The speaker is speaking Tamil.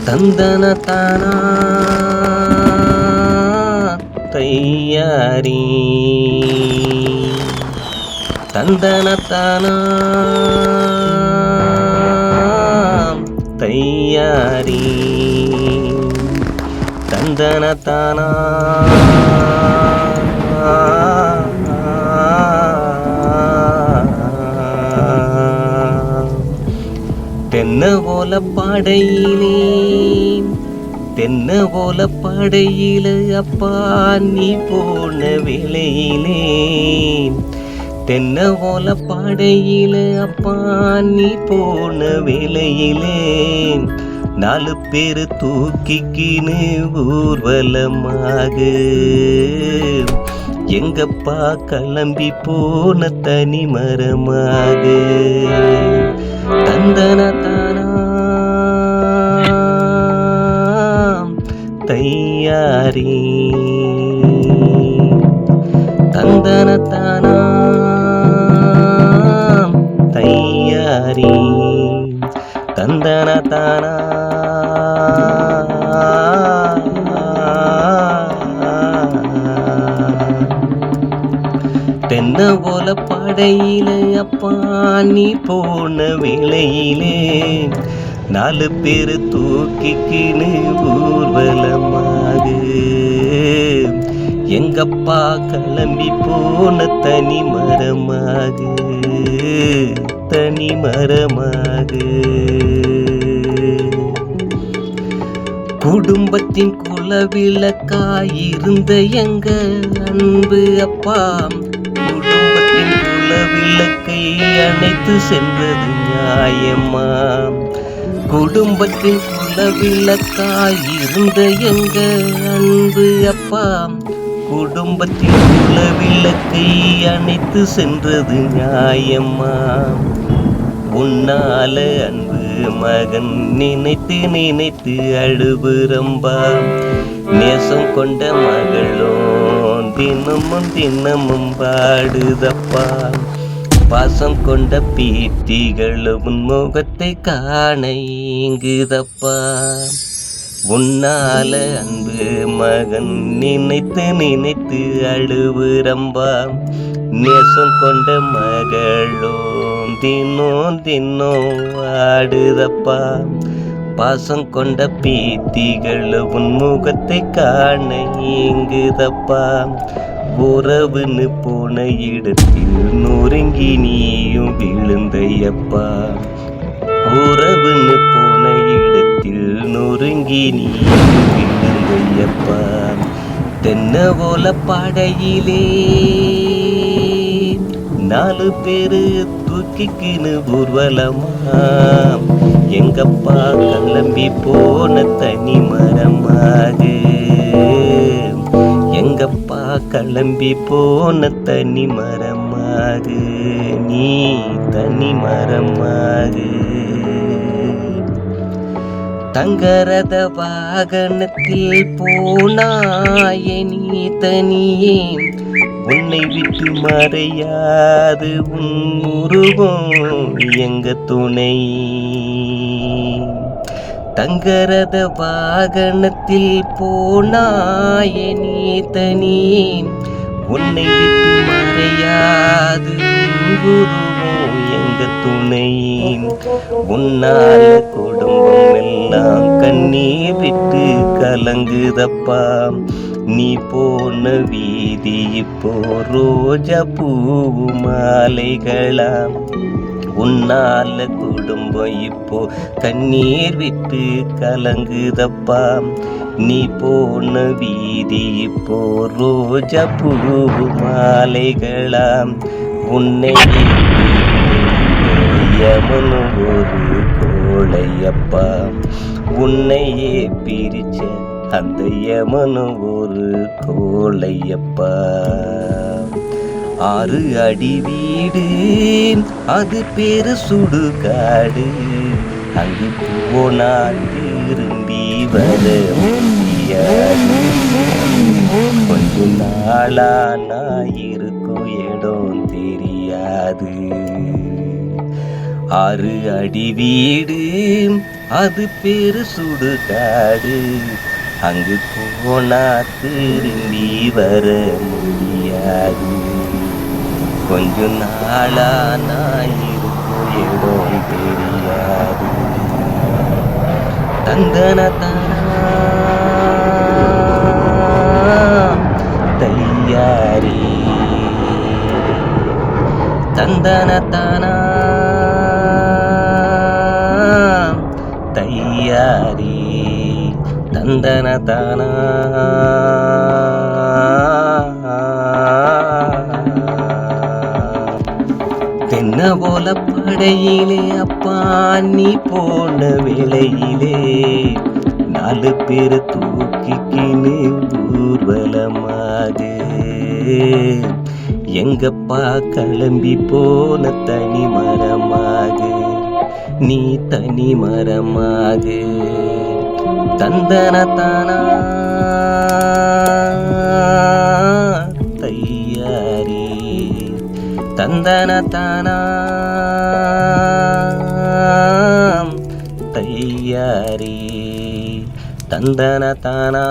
தந்தன தானா தையாரி தந்தன தானா தையாரி தந்தன தானா தென்ன போல பாடையிலே தென்ன போல பாடையில அப்பா நீ போன வேளையிலே தென்ன போல பாடையில அப்பா நீ போன வேளையிலே 4 பேரு தூக்கிக்கின்னு ஊர்வலமாக எங்கப்பா கிளம்பி போன தனி மரமாக தந்தன தானா தையாரி தந்தன தானா தையாரி தந்தன தானா தென்ன போல படையில அப்பா நீ போன வேளையிலே 4 பேரு தூக்கிக்கின்னு ஊர்வலமாக எங்கப்பா கிளம்பி போன தனி மரமாக தனி மரமாக குடும்பத்தின் குலவிளக்காயிருந்த எங்க அன்பு அப்பா குடும்பத்தின் குலவிளக்கை அணைத்து சென்றது நியாயமா குடும்பத்தின் குலவிளக்காயிருந்த எங்க அன்பு அப்பா குடும்பத்தின் குலவிளக்கை அணைத்து சென்றது நியாயமா உன்னால அன்பு மகன் நினைத்து நினைத்து அழுபுறம்பா நேசம் கொண்ட மகளோ தினமும் தினமும் பாடுதப்பா பாசம் கொண்ட பீத்திகளும் முகத்தை காண இங்குதப்பா உன்னால அன்பு மகன் நினைத்து நினைத்து அழுவுறம்பா நேசம் கொண்ட மகளோ தினம் தினம் ஆடுதப்பா பாசம் கொண்ட பீத்திகள் உன் முகத்தை காண இங்குதப்பா உறவுன்னு போன இடத்தில் நொறுங்கி நீயும் விழுந்தையப்பா உறவுன்னு போன இடத்தில் நொறுங்கி நீயும் விழுந்தையப்பா தென்ன போல படையிலே 4 பேரு தூக்கிக்கின்னு ஊர்வலமா எங்கப்பா கிளம்பி போன தனி மரமாக எங்கப்பா கிளம்பி போன தனி மரமாக நீ தனி மரமாக தங்கரத வாகனத்தில் போனாயே நீ தனியே உன்னை விட்டு மறையாது உன் உருவம் எங்க துணை தங்கரத வாகனத்தில் போனாயே நீ தனியே உன்னை விட்டு மறையாது உன் உருவம் எங்க துணை உன்னால குடும்பம் எல்லாம் கண்ணீர் விட்டு கலங்குதப்பா நீ போன வீதி இப்போ ரோஜா பூ மாலைகளாம் உன்னால குடும்பம் இப்போ கண்ணீர் விட்டு கலங்குதப்பா நீ போன வீதி இப்போ ரோஜா பூ மாலைகளாம் உன்னை யமனு ஒரு கோளையப்பா உன்னையே பிரிச்ச அந்த யமனு ஒரு கோளையப்பா 6 அடி வீடு அது பேரு சுடுகாடு அங்கு போனால் திரும்பி வர முடியாது கொஞ்ச நாளா நான் இருக்கும் இடம் தெரியாது 6 அடி வீடு அது பேரு சுடுகாடு. அங்கு போனா திரும்பி வர முடியாது. கொஞ்ச நாளா நான் இருக்கும் இடம் தெரியாது. தந்தனத்தானா தையாரி தந்தனத்தானா தையாரி தந்தனத்தானா. தென்ன போல படையிலே அப்பா நீ போன வேளையிலே 4 பேரு தூக்கிக்கின்னு ஊர்வலமாக எங்கப்பா கிளம்பி போன தனி மரமாக நீ தனி மரமாக. தந்தனத்தானா தையாரி தந்தனத்தானா தையாரி தந்தனத்தானா.